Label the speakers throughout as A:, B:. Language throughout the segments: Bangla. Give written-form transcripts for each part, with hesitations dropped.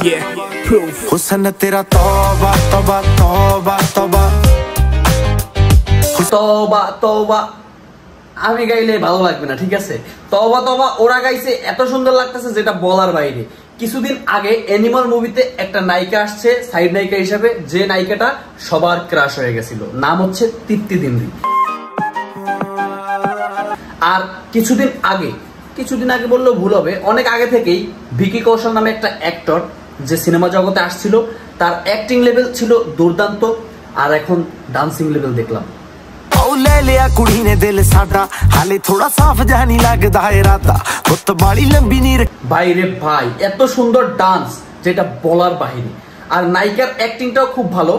A: Yeah, proof.
B: हुस्न तेरा तौबा तौबा तौबा तौबा
C: তওবা তওবা আমি গাইলে ভালো লাগবে না, ঠিক আছে? তওবা তওবা ওরা গাইছে, এত সুন্দর লাগতেছে যেটা বলার বাইরে। কিছুদিন আগে অ্যানিমাল মুভিতে একটা নায়িকা আসছে সাইড নায়িকা হিসেবে, যে নায়িকাটা সবার ক্রাশ হয়ে গেছিল, নাম হচ্ছে তৃপ্তি দিমরি। আর কিছুদিন আগে বললেও ভুল হবে, অনেক আগে থেকেই ভিকি কৌশল নামে একটা অ্যাক্টর যে সিনেমা জগতে আসছিল, তার অ্যাক্টিং লেভেল ছিল দুর্দান্ত, আর এখন ডান্সিং লেভেল দেখলাম।
B: ले लिया कुड़ी ने दिल साडा हाले थोड़ा साफ जानी लगदा है राता गुत्त बाड़ी लंबी नी
C: বাইরে ভাই, এত সুন্দর ডান্স যেটা বলার বাহিরে। আর নায়িকার অ্যাক্টিংটাও খুব ভালো,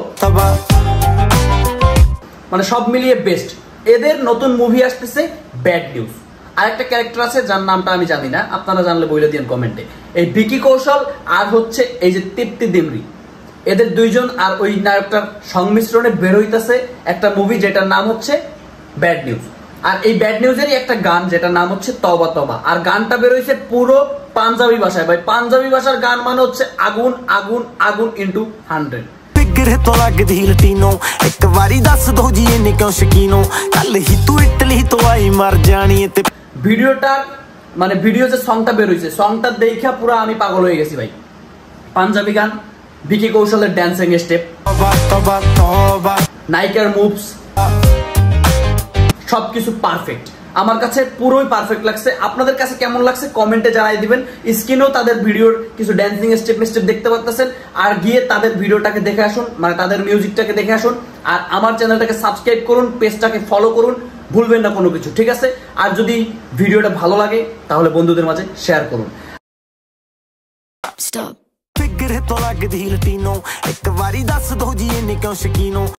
C: মানে সব মিলিয়ে বেস্ট। এদের নতুন মুভি আসতেছে ব্যাড নিউজ। আর একটা ক্যারেক্টার আছে যার নামটা আমি জানি না, আপনারা জানলে বলে দিন কমেন্টে। এই ভিকি কৌশল আর হচ্ছে এই যে তৃপ্তি দিমরি, এদের দুইজন আর ওই নায়কটার সংমিশ্রণে বের হইতেছে একটা মুভি যেটার নাম হচ্ছে ব্যাড নিউজ। আর এই ব্যাড নিউজেরই একটা গান যেটার নাম হচ্ছে তওবা তওবা। আর গানটা বের হইছে পুরো পাঞ্জাবি ভাষায়। ভাই, পাঞ্জাবি ভাষার গান মানে হচ্ছে আগুন আগুন আগুন ইনটু 100।
B: फिगर तो लगदी लटीनो एक बारी दस दो जी इन्ने क्यों शकीनो कल ही तू इटली तो आई मर जानी ते
C: ভিডিওটার মানে ভিডিও যে সংটা বের হইছে, সংটা দেখা পুরো আমি পাগল হয়ে গেছি ভাই। পাঞ্জাবি গান, ভিকি কৌশলের ড্যান্সিং স্টেপ, নায়িকার মুভস, সবকিছু পারফেক্ট। আমার কাছে পুরোই পারফেক্ট লাগছে। আপনাদের কাছে কেমন লাগছে কমেন্টে জানাই দিবেন। স্ক্রিনেও তাদের ভিডিওর কিছু ড্যান্সিং স্টেপ দেখতে পাচ্ছেন। আর গিয়ে তাদের ভিডিওটাকে দেখে আসুন, মানে তাদের মিউজিকটাকে দেখে আসুন। আর আমার চ্যানেলটাকে সাবস্ক্রাইব করুন, পেজটাকে ফলো করুন, ভুলবেন না কোনো কিছু, ঠিক আছে? আর যদি ভিডিওটা ভালো লাগে তাহলে বন্ধুদের মাঝে শেয়ার করুন।
B: फिगर तो लगदी लटीनो एक बारी दस दो जी इन्ने क्यों शकीनो।